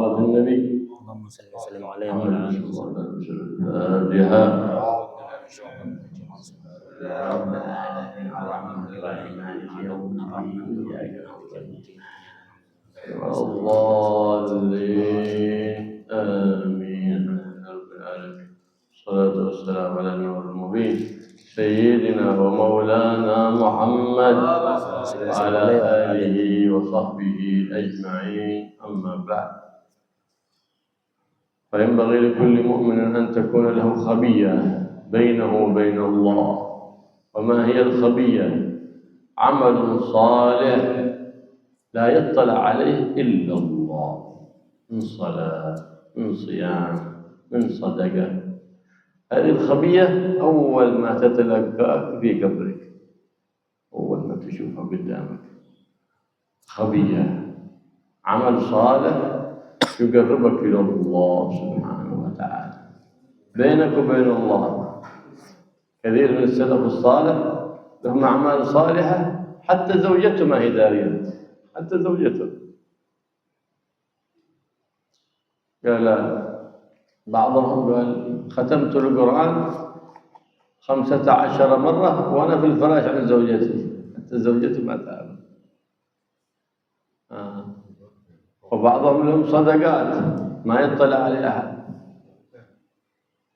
حضرة النبي. اللهم صل وسلم عليه وعلى آله وصحبه. الضالين آمين يا رب العالمين. الصلاة والسلام على النور المبين سيدنا ومولانا محمد وعلى آله وصحبه أجمعين. أما بعد، فينبغي لكل مؤمن أن تكون له خبية بينه وبين الله. وما هي الخبية؟ عمل صالح لا يطلع عليه إلا الله، من صلاة، من صيام، من صدقة. هذه الخبية أول ما تتلقاك في قبرك، أول ما تشوفها قدامك خبية، عمل صالح يقربك إلى الله سبحانه وتعالى، بينك وبين الله. كثير من السلف الصالح لهم أعمال صالحة حتى زوجته ما هي دارية، حتى زوجته. قال بعضهم قال ختمت القرآن 15 مرة وأنا في الفراش عن زوجتي، حتى زوجته ما تعرف. وبعضهم لهم صدقات ما يطلع عليه أحد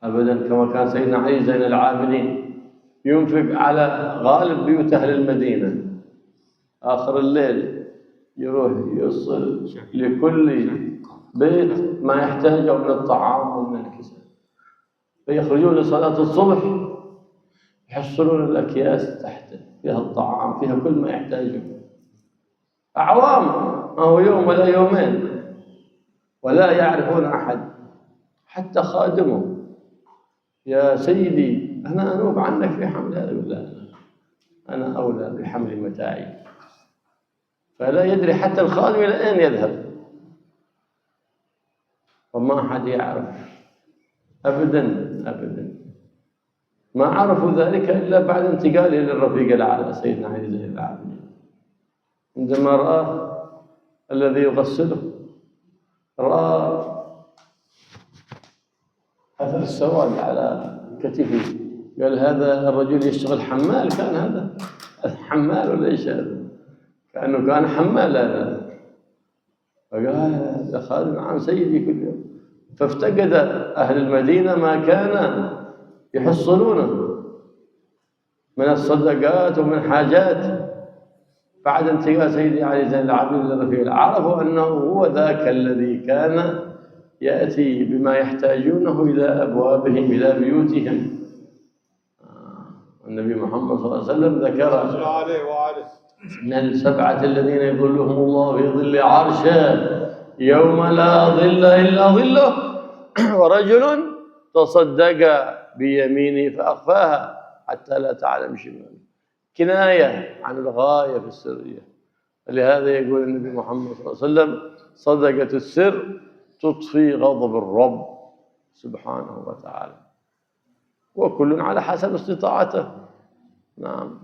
أبدا، كما كان سيدنا علي زين العابدين ينفق على غالب بيوت أهل المدينة، آخر الليل يروح يوصل لكل بيت ما يحتاجه من الطعام ومن الكساء، فيخرجون لصلاة الصبح يحصلون الأكياس تحت فيها الطعام، فيها كل ما يحتاجه. أعوام، ما هو يوم ولا يومين، ولا يعرفون أحد حتى خادمه. يا سيدي أنا أنوب عنك في حمل هذا، يقول لا أنا أولى بحمل متاعي. فلا يدري حتى الخادم إلى أين يذهب، وما أحد يعرف أبدا أبدا. ما عرفوا ذلك إلا بعد انتقاله للرفيق الأعلى سيدنا علي زين العابدين، عندما رآه الذي يغسله، رأى أثر السواد على كتفه، قال هذا الرجل يشتغل حمال، كان هذا حمال ولا ايش هذا؟ كأنه كان حمال هذا. فقال هذا خادم عن سيدي كل يوم. فافتقد أهل المدينة ما كان يحصلونه من الصدقات ومن حاجات. بعد انتقال سيدي علي زين العابدين للرفيق، عرفوا أنه هو ذاك الذي كان يأتي بما يحتاجونه إلى أبوابهم، إلى بيوتهم. النبي محمد صلى الله عليه وسلم ذكر من السبعة الذين يظلهم الله في ظل عرشه يوم لا ظل إلا ظله، ورجل تصدق بيمينه فأخفاها حتى لا تعلم شماله، كناية عن الغاية في السرية. لهذا يقول النبي محمد صلى الله عليه وسلم صدقة السر تطفي غضب الرب سبحانه وتعالى، وكل على حسب استطاعته. نعم،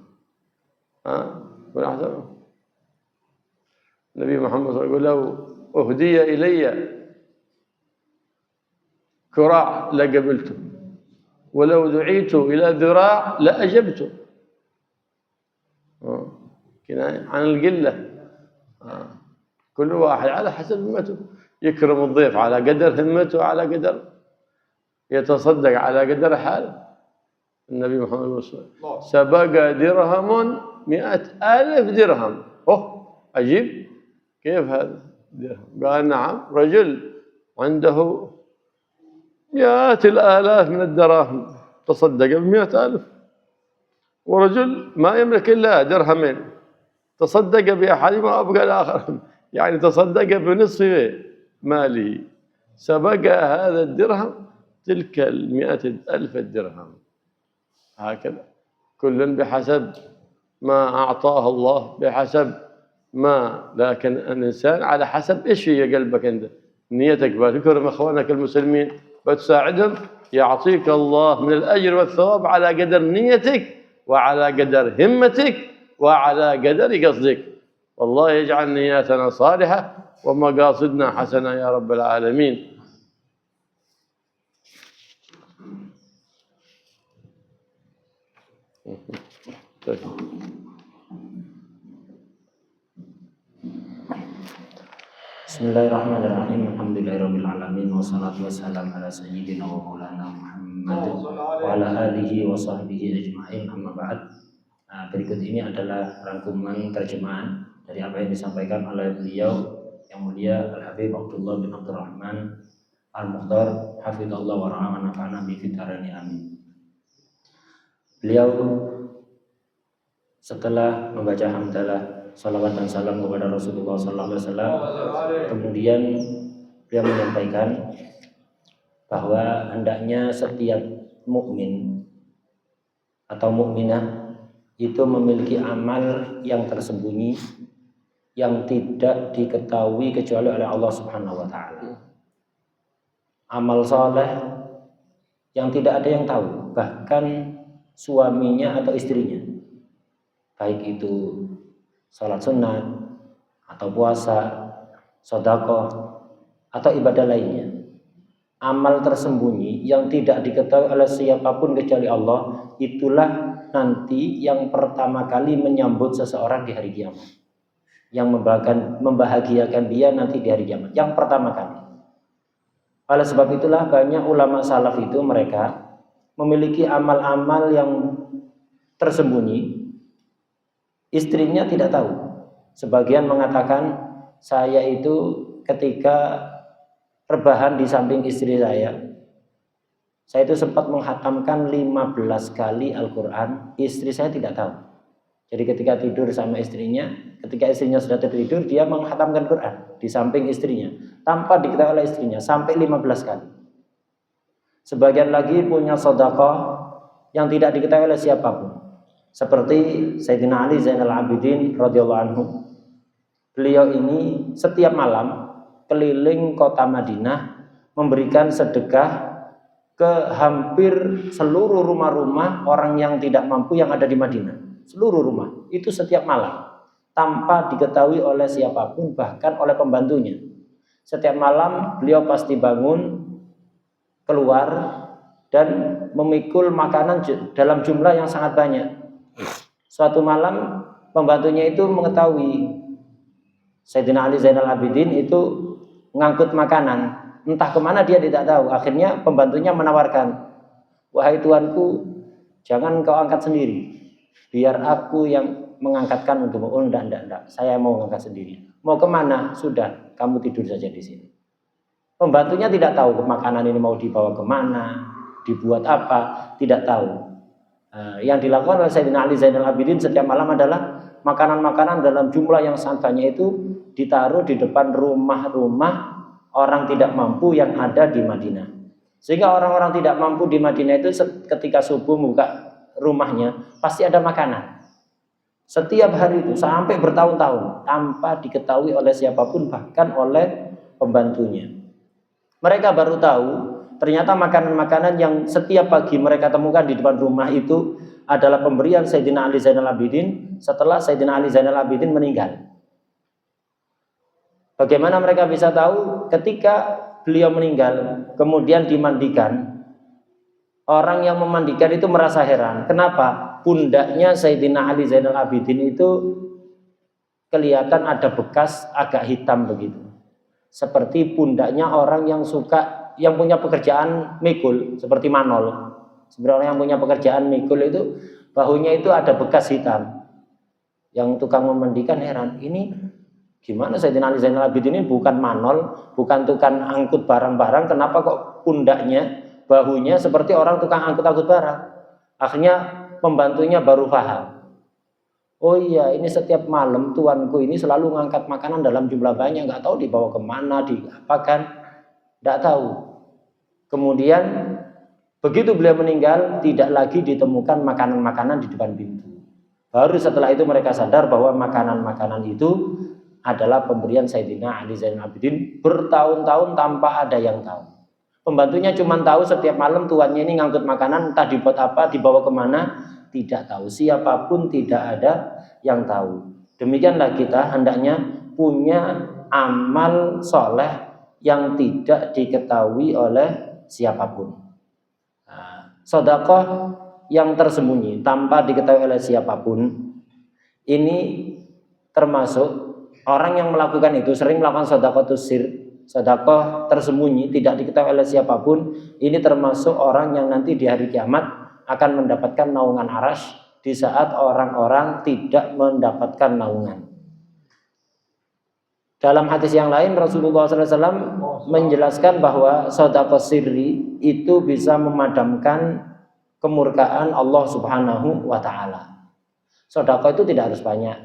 النبي محمد صلى الله عليه وسلم يقول لو أهدي إلي كراع لقبلته، ولو دعيت إلى ذراع لأجبته. كناية عن القلة. كل واحد على حسب همته، يكرم الضيف على قدر همته، على قدر يتصدق على قدر حاله. النبي محمد صلى الله عليه وسلم سبق درهم 100,000 درهم. عجيب، كيف هذا درهم؟ قال نعم، رجل عنده 100,000 من الدراهم تصدق ب100,000، ورجل ما يملك إلا درهمين تصدق بأحدهما وأبقى الآخر، يعني تصدق بنصف ماله. سبق هذا الدرهم تلك 100,000 الدرهم. هكذا كل بحسب ما أعطاه الله، بحسب ما، لكن الإنسان على حسب إيش في قلبك أنت، نيتك. بتكرم إخوانك المسلمين، بتساعدهم، يعطيك الله من الأجر والثواب على قدر نيتك، وعلى قدر همتك، وعلى قدر قصدك. والله يجعل نياتنا صالحة ومقاصدنا حسنة يا رب العالمين. Bismillahirrahmanirrahim. Alhamdulillahirabbil alamin wassalatu wassalamu ala sayyidina wa maulana Muhammad wa ala alihi wa sahbihi ajma'in. Amma ba'd. Berikut ini adalah rangkuman terjemahan dari apa yang disampaikan oleh beliau yang mulia Al-Habib Abdullah bin Abdurrahman Al-Mukhtar hafizallah wa ra'a wa nafa'ana bi fitarani amin. Beliau setelah membaca hamdalah, salawat dan salam kepada Rasulullah SAW, kemudian beliau menyampaikan bahwa hendaknya setiap mukmin atau mukminah itu memiliki amal yang tersembunyi yang tidak diketahui kecuali oleh Allah Subhanahu wa taala. Amal soleh yang tidak ada yang tahu, bahkan suaminya atau istrinya, baik itu salat sunat atau puasa, sedekah atau ibadah lainnya. Amal tersembunyi yang tidak diketahui oleh siapapun kecuali Allah, itulah nanti yang pertama kali menyambut seseorang di hari kiamat, yang membahagiakan dia nanti di hari kiamat, yang pertama kali. Oleh sebab itulah banyak ulama salaf itu mereka memiliki amal-amal yang tersembunyi, istrinya tidak tahu. Sebagian mengatakan, saya itu ketika rebahan di samping istri saya itu sempat menghatamkan 15 kali Al-Quran, istri saya tidak tahu. Jadi ketika tidur sama istrinya, ketika istrinya sudah tertidur, dia menghatamkan Quran di samping istrinya tanpa diketahui oleh istrinya sampai 15 kali. Sebagian lagi punya sedekah yang tidak diketahui oleh siapapun, seperti Sayyidina Ali Zainal Abidin radhiyallahu anhu. Beliau ini setiap malam keliling kota Madinah memberikan sedekah ke hampir seluruh rumah-rumah orang yang tidak mampu yang ada di Madinah. Seluruh rumah, itu setiap malam tanpa diketahui oleh siapapun, bahkan oleh pembantunya. Setiap malam beliau pasti bangun, keluar dan memikul makanan dalam jumlah yang sangat banyak. Suatu malam pembantunya itu mengetahui Sayyidina Ali Zainal Abidin itu ngangkut makanan, entah kemana dia tidak tahu. Akhirnya pembantunya menawarkan, wahai tuanku, jangan kau angkat sendiri, biar aku yang mengangkatkan untukmu. Oh enggak, saya mau mengangkat sendiri. Mau kemana? Sudah, kamu tidur saja di sini. Pembantunya tidak tahu makanan ini mau dibawa kemana, dibuat apa, tidak tahu. Yang dilakukan oleh Sayyidina Ali Zainal Abidin setiap malam adalah makanan-makanan dalam jumlah yang sangat banyak itu ditaruh di depan rumah-rumah orang tidak mampu yang ada di Madinah. Sehingga orang-orang tidak mampu di Madinah itu ketika subuh buka rumahnya pasti ada makanan. Setiap hari itu sampai bertahun-tahun tanpa diketahui oleh siapapun, bahkan oleh pembantunya. Mereka baru tahu ternyata makanan-makanan yang setiap pagi mereka temukan di depan rumah itu adalah pemberian Sayyidina Ali Zainal Abidin setelah Sayyidina Ali Zainal Abidin meninggal. Bagaimana mereka bisa tahu? Ketika beliau meninggal kemudian dimandikan, orang yang memandikan itu merasa heran. Kenapa? Pundaknya Sayyidina Ali Zainal Abidin itu kelihatan ada bekas agak hitam begitu, seperti pundaknya orang yang punya pekerjaan mikul, seperti manol. Sebenarnya orang yang punya pekerjaan mikul itu bahunya itu ada bekas hitam. Yang tukang memandikan heran, ini gimana Sayyidina Ali Zainal Abidin ini bukan manol, bukan tukang angkut barang-barang, kenapa kok pundaknya, bahunya seperti orang tukang angkut-angkut barang? Akhirnya pembantunya baru paham. Oh iya, ini setiap malam tuanku ini selalu ngangkat makanan dalam jumlah banyak, nggak tahu dibawa kemana, diapakan, nggak tahu. Kemudian begitu beliau meninggal, tidak lagi ditemukan makanan-makanan di depan pintu. Baru setelah itu mereka sadar bahwa makanan-makanan itu adalah pemberian Sayyidina Ali Zainal Abidin bertahun-tahun tanpa ada yang tahu. Pembantunya cuma tahu setiap malam tuannya ini ngangkut makanan, entah dibuat apa, dibawa kemana, tidak tahu. Siapapun tidak ada yang tahu. Demikianlah kita hendaknya punya amal soleh yang tidak diketahui oleh siapapun. Sedekah yang tersembunyi tanpa diketahui oleh siapapun, ini termasuk orang yang melakukan itu sering melakukan sedekah tersembunyi tidak diketahui oleh siapapun. Ini termasuk orang yang nanti di hari kiamat akan mendapatkan naungan arasy di saat orang-orang tidak mendapatkan naungan. Dalam hadis yang lain Rasulullah SAW menjelaskan bahwa sedekah sirri itu bisa memadamkan kemurkaan Allah Subhanahu wa taala. Sedekah itu tidak harus banyak.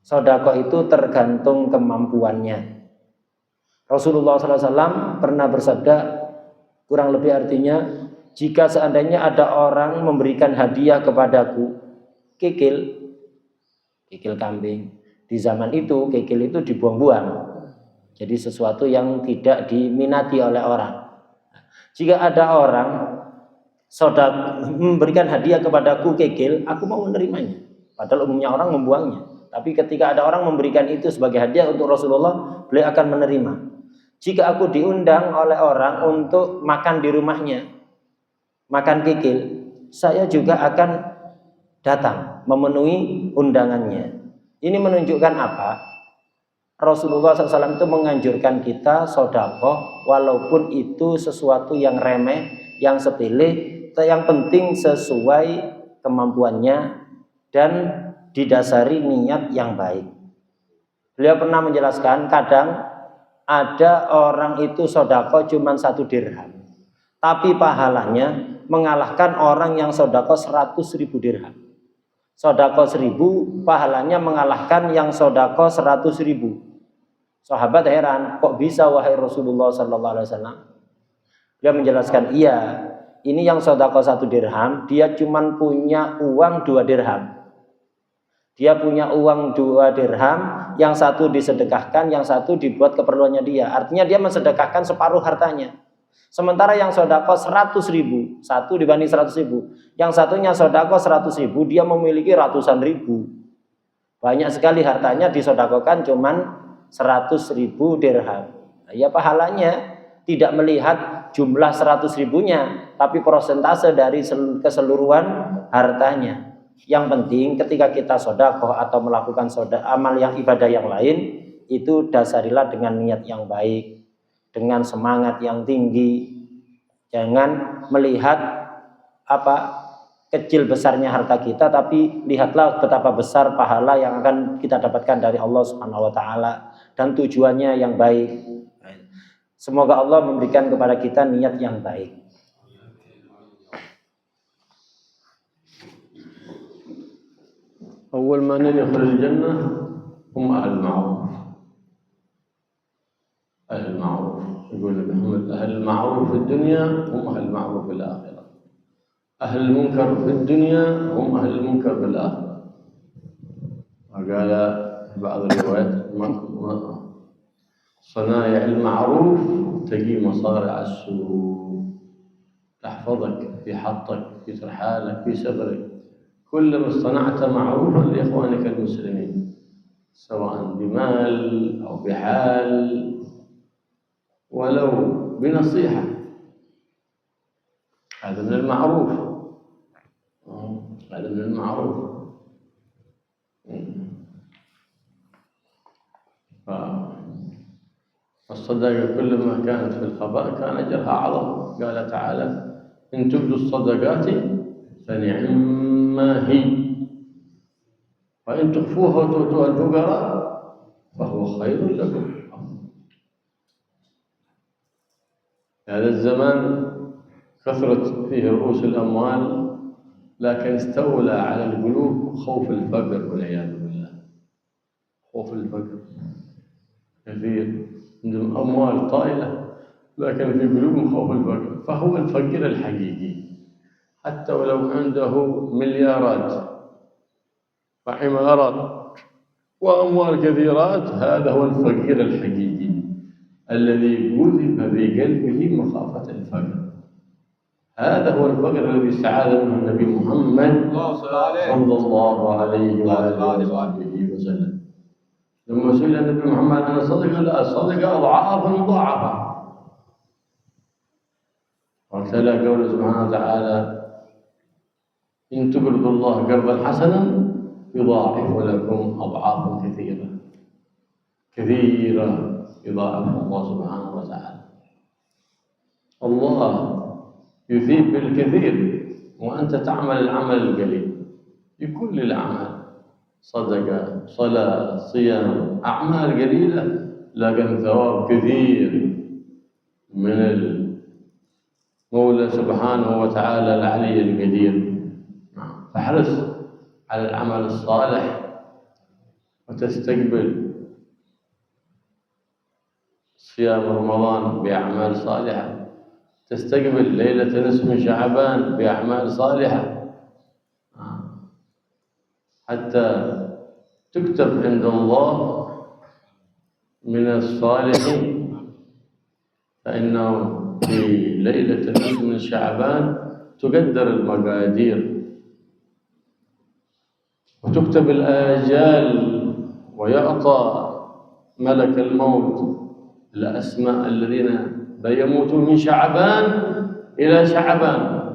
Sedekah itu tergantung kemampuannya. Rasulullah SAW pernah bersabda, kurang lebih artinya, jika seandainya ada orang memberikan hadiah kepadaku, kikil kambing. Di zaman itu kikil itu dibuang-buang. Jadi sesuatu yang tidak diminati oleh orang. Jika ada orang memberikan hadiah kepadaku kikil, aku mau menerimanya. Padahal umumnya orang membuangnya. Tapi ketika ada orang memberikan itu sebagai hadiah untuk Rasulullah, beliau akan menerima. Jika aku diundang oleh orang untuk makan di rumahnya, makan kikil, saya juga akan datang memenuhi undangannya. Ini menunjukkan apa? Rasulullah SAW itu menganjurkan kita sedekah walaupun itu sesuatu yang remeh, yang sepele, yang penting sesuai kemampuannya dan didasari niat yang baik. Beliau pernah menjelaskan kadang ada orang itu sedekah cuma 1 dirham, tapi pahalanya mengalahkan orang yang sedekah 100.000 dirham. Sedekah 1.000 pahalanya mengalahkan yang sedekah 100.000. Sahabat heran, kok bisa wahai Rasulullah sallallahu alaihi wasallam? Dia menjelaskan, iya, ini yang sedekah 1 dirham, dia cuma punya uang 2 dirham. Dia punya uang 2 dirham, yang satu disedekahkan, yang satu dibuat keperluannya dia. Artinya dia mensedekahkan separuh hartanya. Sementara yang sedekah 100.000, satu dibanding 100.000, yang satunya sedekah 100.000, dia memiliki ratusan ribu. Banyak sekali hartanya disedekahkan cuman 100.000 dirham. Ya pahalanya tidak melihat jumlah 100.000-nya, tapi persentase dari keseluruhan hartanya. Yang penting ketika kita sedekah atau melakukan amal yang ibadah yang lain, itu dasarilah dengan niat yang baik, dengan semangat yang tinggi. Jangan melihat kecil besarnya harta kita, tapi lihatlah betapa besar pahala yang akan kita dapatkan dari Allah Subhanahu wa taala dan tujuannya yang baik. Semoga Allah memberikan kepada kita niat yang baik. أول ما ندخل الجنة هم أهل المعروف. أهل المعروف يقول النبي محمد أهل المعروف في الدنيا هم أهل المعروف في الآخرة. أهل المنكر في الدنيا هم أهل المنكر في الآخرة. وقال بعض الروايات صنايع المعروف تجي مصارع السوء، تحفظك في حطك في ترحالك في سفرك، كلما اصطنعت معروفا لإخوانك المسلمين سواء بمال أو بحال ولو بنصيحة، هذا من المعروف. هذا من المعروف. فالصدقة كلما كانت في الخفاء كان أجرها أعظم. قال تعالى إن تبدوا الصدقات فنعما هي وإن تخفوها وتؤتوها الفقراء فهو خير لكم. هذا الزمان كثرت فيه رؤوس الأموال، لكن استولى على القلوب خوف الفقر والعياذ بالله. خوف الفقر كثير، عندهم أموال طائلة لكن في قلوبهم خوف الفقر. فهو الفقير الحقيقي حتى ولو عنده مليارات وعمارات وأموال كثيرات، هذا هو الفقير الحقيقي الذي قذف في قلبه مخافة الفقر. هذا هو الفقر الذي استعاذ منه النبي محمد صلى الله عليه وآله وسلم. لما سئل النبي محمد عن الصدقة، لا، الصدقة أضعاف مضاعفة. وابتلى قوله سبحانه وتعالى: إن تقرضوا الله قرضا حسنا يضاعف لكم أضعافا كثيرة كثيرة، يضاعف الله سبحانه وتعالى. الله يثيب بالكثير وأنت تعمل العمل القليل. بكل الأعمال، صدقة، صلاة، صيام، أعمال قليلة لكن ثواب كثير من المولى سبحانه وتعالى العلي القدير. فاحرص على العمل الصالح وتستقبل صيام رمضان بأعمال صالحة، تستقبل ليلة نصف من شعبان بأعمال صالحة حتى تكتب عند الله من الصالحين. فإنه في ليلة نصف من شعبان تقدر المقادير وتكتب الآجال، ويعطى ملك الموت الأسماء الذين بيموتون من شعبان إلى شعبان.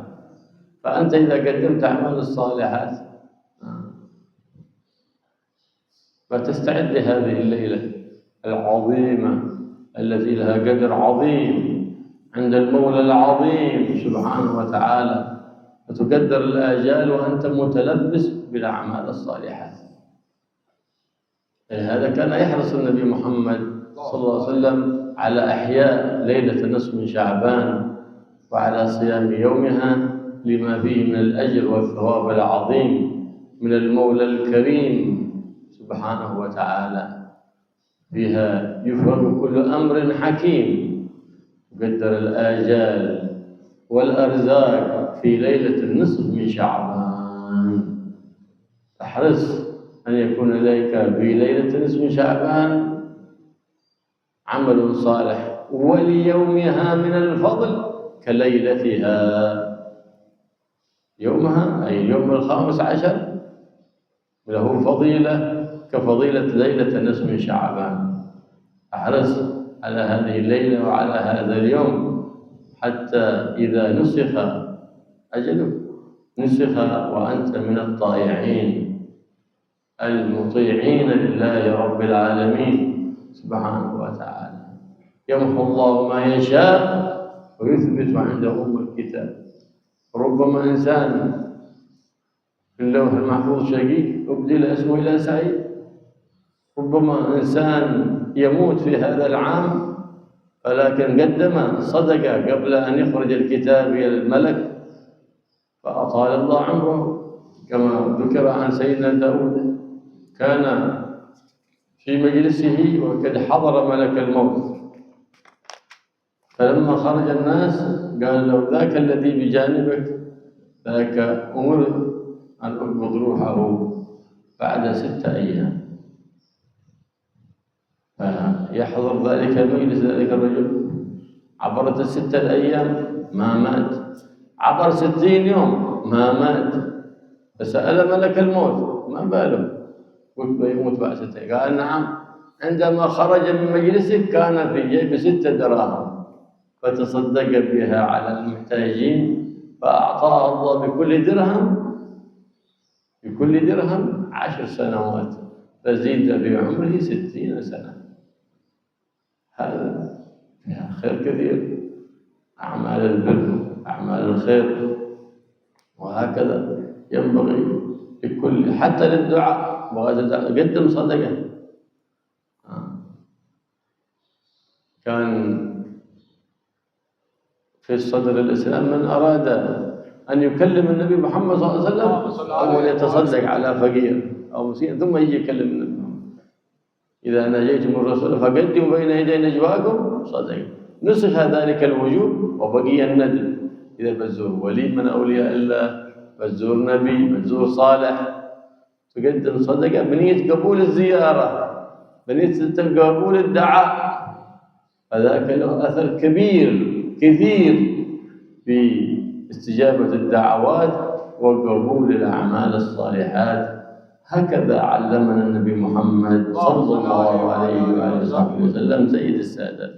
فأنت إذا قدمت أعمال الصالحات فتستعد لهذه الليلة العظيمة التي لها قدر عظيم عند المولى العظيم سبحانه وتعالى، فتقدر الآجال وأنت متلبس بالأعمال الصالحات. لهذا كان يحرص النبي محمد صلى الله عليه وسلم على إحياء ليلة نصف من شعبان وعلى صيام يومها لما فيه من الأجر والثواب العظيم من المولى الكريم سبحانه وتعالى. فيها يفرغ كل أمر حكيم، يقدر الآجال والأرزاق في ليلة النصف من شعبان. احرص أن يكون لديك في ليلة نصف من شعبان عمل صالح، وليومها من الفضل كليلتها. يومها أي اليوم 15 له فضيلة كفضيلة ليلة نصف من شعبان. احرص على هذه الليلة وعلى هذا اليوم حتى إذا نسخ أجلك نسخ وأنت من الطائعين المطيعين لله رب العالمين سبحانه وتعالى. يمحو الله ما يشاء ويثبت عنده أم الكتاب. ربما إنسان في اللوح المحفوظ شقي أبدل اسمه إلى سعيد، ربما إنسان يموت في هذا العام ولكن قدم صدقة قبل أن يخرج الكتاب إلى الملك فأطال الله عمره، كما ذكر عن سيدنا داود كان في مجلسه وقد حضر ملك الموت، فلما خرج الناس قال له: ذاك الذي بجانبك ذاك أمر أن أقبض روحه بعد 6 أيام. فيحضر ذلك المجلس ذلك الرجل، عبرت 6 الأيام ما مات، عبر 60 يوم ما مات، فسأل ملك الموت: ما باله؟ قلت: يموت بعد 6 أيام. قال: نعم، عندما خرج من مجلسك كان في جيب 6 دراهم فتصدق بها على المحتاجين، فأعطاه الله بكل درهم 10 سنوات، فزيد في عمره 60 سنة. هذا فيها خير كثير، أعمال البر، أعمال الخير، وهكذا ينبغي لكل حتى للدعاء قدم صدقة. كان في صدر الإسلام من أراد أن يكلم النبي محمد صلى الله عليه وسلم أول يتصدق على فقير أو مسكين ثم يجي يكلم النبي. إذا ناجيتم الرسول فقدموا بين يدي نجواكم صدقة. نسخ ذلك الوجوب وبقي الندب. إذا بتزور ولي من أولياء الله، بتزور نبي، بتزور صالح، تقدم صدقة بنية قبول الزيارة، بنية قبول الدعاء، فذاك له أثر كبير كثير في استجابة الدعوات وقبول الأعمال الصالحات. هكذا علمنا النبي محمد صلى الله عليه وآله وسلم سيد السادات.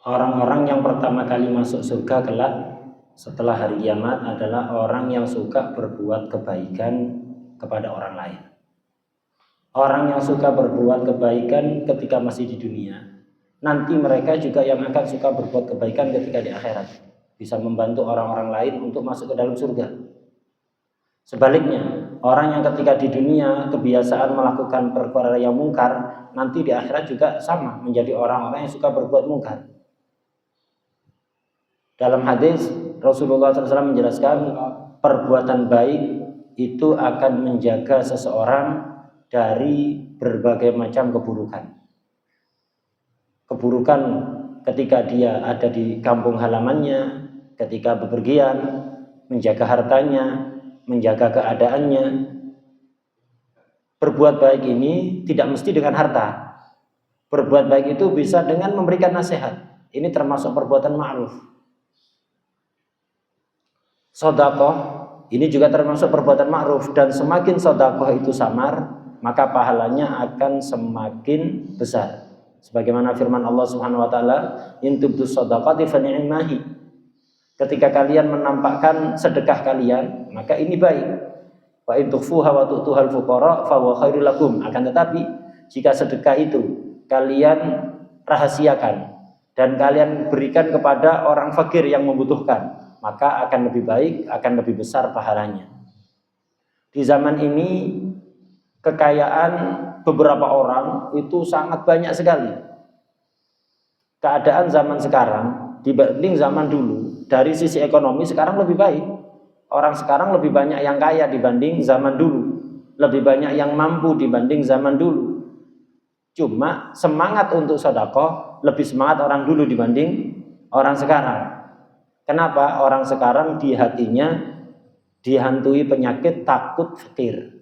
Orang-orang yang pertama kali masuk surga kelak setelah hari kiamat adalah orang yang suka berbuat kebaikan kepada orang lain. Orang yang suka berbuat kebaikan ketika masih di dunia, nanti mereka juga yang akan suka berbuat kebaikan ketika di akhirat, bisa membantu orang-orang lain untuk masuk ke dalam surga. Sebaliknya, orang yang ketika di dunia kebiasaan melakukan perkara yang mungkar, nanti di akhirat juga sama, menjadi orang-orang yang suka berbuat mungkar. Dalam hadis Rasulullah SAW menjelaskan perbuatan baik itu akan menjaga seseorang dari berbagai macam keburukan. Keburukan ketika dia ada di kampung halamannya, ketika bepergian, menjaga hartanya, menjaga keadaannya. Berbuat baik ini tidak mesti dengan harta. Berbuat baik itu bisa dengan memberikan nasihat. Ini termasuk perbuatan ma'ruf. Sedekah ini juga termasuk perbuatan ma'ruf, dan semakin sedekah itu samar, maka pahalanya akan semakin besar. Sebagaimana firman Allah Subhanahu wa taala, "In tubdus shadaqati fa ni'mahi." Ketika kalian menampakkan sedekah kalian, maka ini baik. Wa in tukhfuha wa tu'tuhal fuqara fa huwa khairul lakum. Akan tetapi, jika sedekah itu kalian rahasiakan dan kalian berikan kepada orang fakir yang membutuhkan, maka akan lebih baik, akan lebih besar pahalanya. Di zaman ini kekayaan beberapa orang itu sangat banyak sekali. Keadaan zaman sekarang dibanding zaman dulu dari sisi ekonomi sekarang lebih baik. Orang sekarang lebih banyak yang kaya dibanding zaman dulu, lebih banyak yang mampu dibanding zaman dulu. Cuma semangat untuk sedekah lebih semangat orang dulu dibanding orang sekarang. Kenapa? Orang sekarang di hatinya dihantui penyakit takut fakir,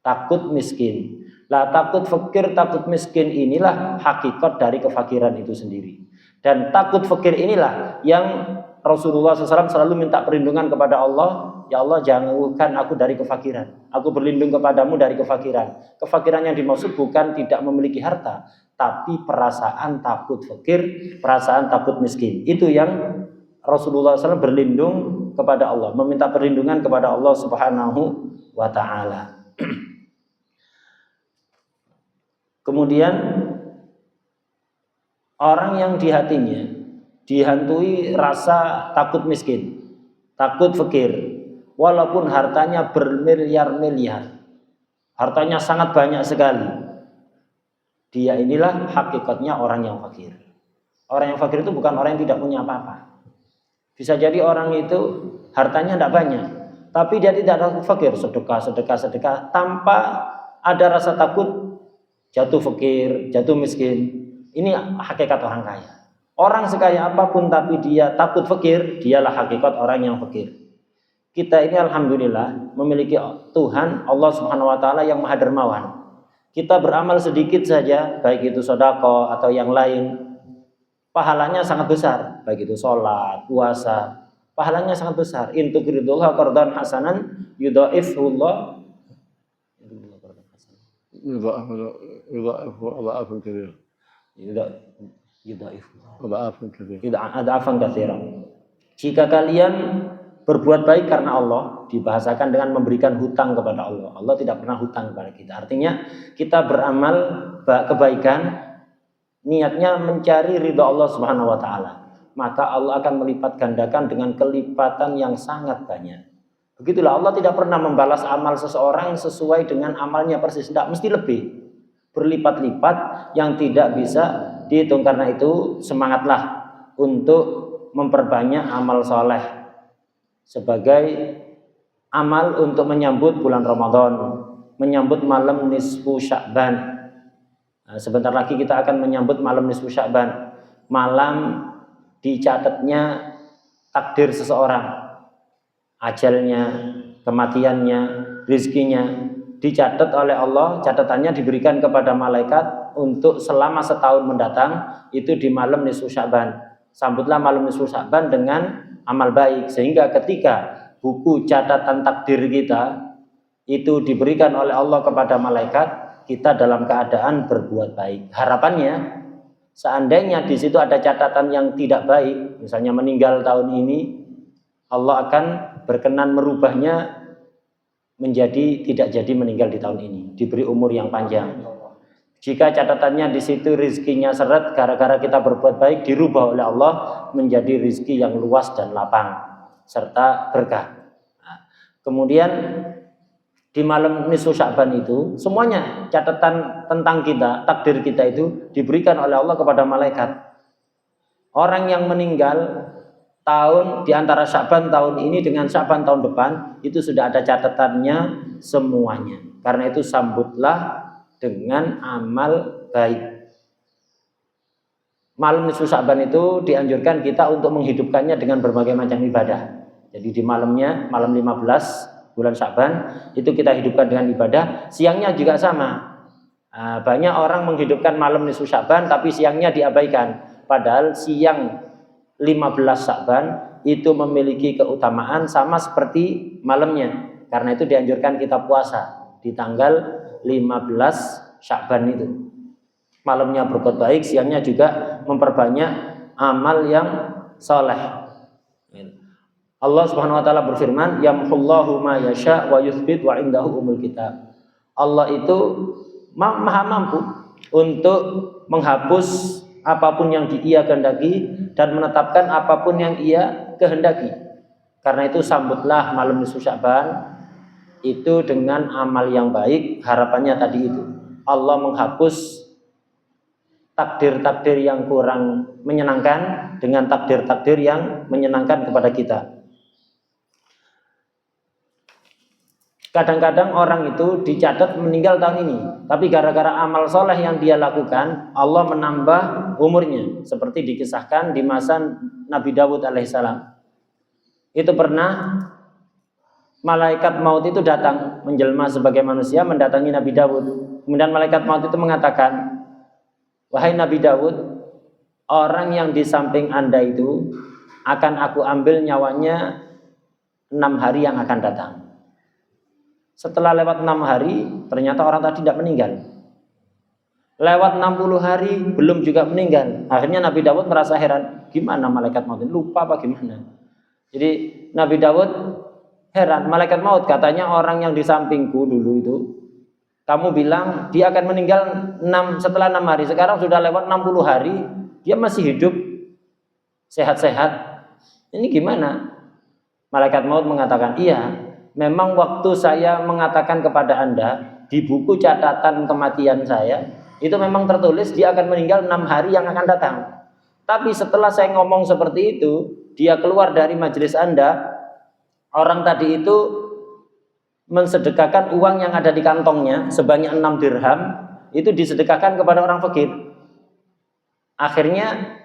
takut miskin. Lah takut fakir, takut miskin inilah hakikat dari kefakiran itu sendiri. Dan takut fakir inilah yang Rasulullah SAW selalu minta perlindungan kepada Allah. Ya Allah, jauhkan aku dari kefakiran. Aku berlindung kepadamu dari kefakiran. Kefakiran yang dimaksud bukan tidak memiliki harta, tapi perasaan takut fakir, perasaan takut miskin. Itu yang Rasulullah SAW berlindung kepada Allah, meminta perlindungan kepada Allah Subhanahu wa ta'ala. Kemudian orang yang di hatinya dihantui rasa takut miskin, takut fakir, walaupun hartanya bermiliar-miliar, hartanya sangat banyak sekali, dia inilah hakikatnya orang yang fakir. Orang yang fakir itu bukan orang yang tidak punya apa-apa. Bisa jadi orang itu hartanya tidak banyak, tapi dia tidak takut fakir, sedekah tanpa ada rasa takut jatuh fakir, jatuh miskin. Ini hakikat orang kaya. Orang sekaya apapun tapi dia takut fakir, dialah hakikat orang yang fakir. Kita ini alhamdulillah memiliki Tuhan Allah Subhanahu wa taala yang Maha Dermawan. Kita beramal sedikit saja, baik itu sedekah atau yang lain, pahalanya sangat besar, baik itu sholat, puasa, pahalanya sangat besar. In tuqridullaha qardan hasanan yudha'ifullah yudha'ifun katsir. Yudha'ifun katsir. Adafan katsiran. Jika kalian berbuat baik karena Allah, dibahasakan dengan memberikan hutang kepada Allah. Allah tidak pernah hutang kepada kita. Artinya kita beramal kebaikan, niatnya mencari ridha Allah Subhanahu wa taala, maka Allah akan melipat gandakan dengan kelipatan yang sangat banyak. Begitulah, Allah tidak pernah membalas amal seseorang sesuai dengan amalnya persis, tidak, mesti lebih, berlipat-lipat yang tidak bisa dihitung. Karena itu semangatlah untuk memperbanyak amal soleh sebagai amal untuk menyambut bulan Ramadan, menyambut malam nisfu Sya'ban. Nah, sebentar lagi kita akan menyambut malam nisfu Sya'ban, malam dicatatnya takdir seseorang, ajalnya, kematiannya, rizkinya dicatat oleh Allah, catatannya diberikan kepada malaikat untuk selama setahun mendatang, itu di malam nisfu Sya'ban. Sambutlah malam nisfu Sya'ban dengan amal baik, sehingga ketika buku catatan takdir kita itu diberikan oleh Allah kepada malaikat, kita dalam keadaan berbuat baik. Harapannya seandainya di situ ada catatan yang tidak baik, misalnya meninggal tahun ini, Allah akan berkenan merubahnya menjadi tidak jadi meninggal di tahun ini, diberi umur yang panjang. Jika catatannya di situ rizkinya seret gara-gara kita berbuat baik, dirubah oleh Allah menjadi rizki yang luas dan lapang serta berkah. Nah, kemudian di malam nisfu Sya'ban itu semuanya catatan tentang kita, takdir kita itu diberikan oleh Allah kepada malaikat. Orang yang meninggal tahun di antara Sya'ban tahun ini dengan Sya'ban tahun depan itu sudah ada catatannya semuanya. Karena itu sambutlah dengan amal baik. Malam nisfu Sya'ban itu dianjurkan kita untuk menghidupkannya dengan berbagai macam ibadah. Jadi di malamnya, malam 15 bulan Sya'ban itu kita hidupkan dengan ibadah. Siangnya juga sama. Banyak orang menghidupkan malam nisfu Sya'ban tapi siangnya diabaikan. Padahal siang 15 Sya'ban itu memiliki keutamaan sama seperti malamnya. Karena itu dianjurkan kita puasa di tanggal 15 Sya'ban itu. Malamnya berbuat baik, siangnya juga memperbanyak amal yang soleh. Allah Subhanahu wa taala berfirman, "Yamhullahu ma yasha wa yuthbit wa indahu umul kitab." Allah itu maha mampu untuk menghapus apapun yang Ia kehendaki dan menetapkan apapun yang Ia kehendaki. Karena itu sambutlah malam nisfu Sya'ban itu dengan amal yang baik. Harapannya tadi itu Allah menghapus takdir-takdir yang kurang menyenangkan dengan takdir-takdir yang menyenangkan kepada kita. Kadang-kadang orang itu dicatat meninggal tahun ini, tapi gara-gara amal soleh yang dia lakukan, Allah menambah umurnya. Seperti dikisahkan di masa Nabi Dawud alaihissalam. Itu pernah malaikat maut itu datang menjelma sebagai manusia mendatangi Nabi Dawud. Kemudian malaikat maut itu mengatakan, "Wahai Nabi Dawud, orang yang di samping Anda itu akan aku ambil nyawanya 6 hari yang akan datang." Setelah lewat 6 hari, ternyata orang tadi tidak meninggal. Lewat 60 hari, belum juga meninggal. Akhirnya Nabi Dawud merasa heran, gimana malaikat maut ini? Lupa apa gimana? Jadi Nabi Dawud heran, malaikat maut katanya orang yang di sampingku dulu itu, kamu bilang dia akan meninggal setelah 6 hari. Sekarang sudah lewat 60 hari, dia masih hidup, sehat-sehat. Ini gimana? Malaikat maut mengatakan, iya, memang waktu saya mengatakan kepada Anda di buku catatan kematian saya itu memang tertulis dia akan meninggal 6 hari yang akan datang. Tapi setelah saya ngomong seperti itu, dia keluar dari majelis Anda, orang tadi itu mensedekahkan uang yang ada di kantongnya sebanyak 6 dirham, itu disedekahkan kepada orang fakir. Akhirnya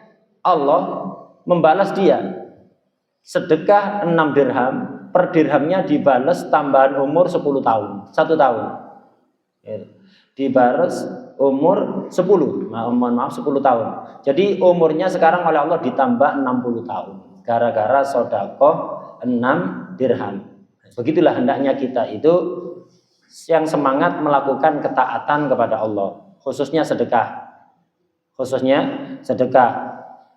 Allah membalas dia sedekah 6 dirham, per dirhamnya dibalas tambahan umur 10 tahun, 1 tahun. Dibalas umur 10, mohon maaf 10 tahun. Jadi umurnya sekarang oleh Allah ditambah 60 tahun. Gara-gara sedekah 6 dirham. Begitulah hendaknya kita itu yang semangat melakukan ketaatan kepada Allah, khususnya sedekah.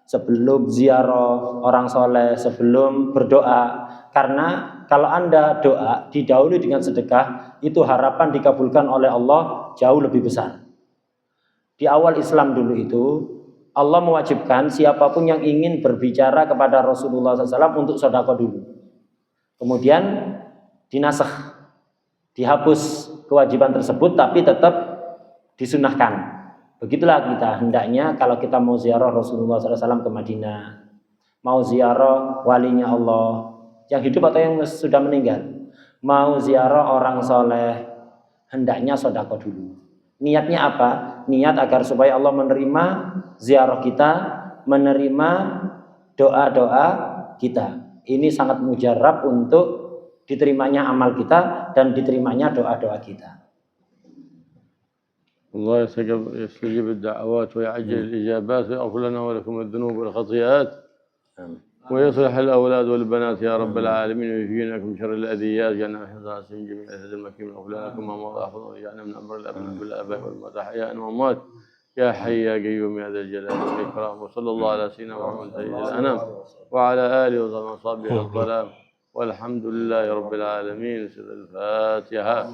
Sebelum ziarah orang soleh, sebelum berdoa. Karena kalau Anda doa didahului dengan sedekah, itu harapan dikabulkan oleh Allah jauh lebih besar. Di awal Islam dulu itu, Allah mewajibkan siapapun yang ingin berbicara kepada Rasulullah SAW untuk sedekah dulu. Kemudian dinasakh, dihapus kewajiban tersebut, tapi tetap disunahkan. Begitulah kita hendaknya kalau kita mau ziarah Rasulullah SAW ke Madinah, mau ziarah walinya Allah yang hidup atau yang sudah meninggal, mau ziarah orang soleh, hendaknya sedekah dulu. Niatnya apa? Niat agar supaya Allah menerima ziarah kita, menerima doa-doa kita. Ini sangat mujarab untuk diterimanya amal kita dan diterimanya doa-doa kita. الله يستجيب الدعوات ويعجل الإجابات ويغفر لنا ولكم الذنوب والخطيئات آمين. ويصلح الأولاد والبنات يا رب العالمين ويفينك من شر الأذيات جعلنا حفظ من جميع الأسد المكين ويغفر لكم ما مضى وجعلنا من أمر الأبناء بالآباء والأموات أحياء وأموات يا حي يا قيوم يا ذا الجلال والإكرام وصلى الله على سيدنا محمد سيد الأنام وعلى آله وصحبه الظلام والحمد لله رب العالمين. سر الفاتحة.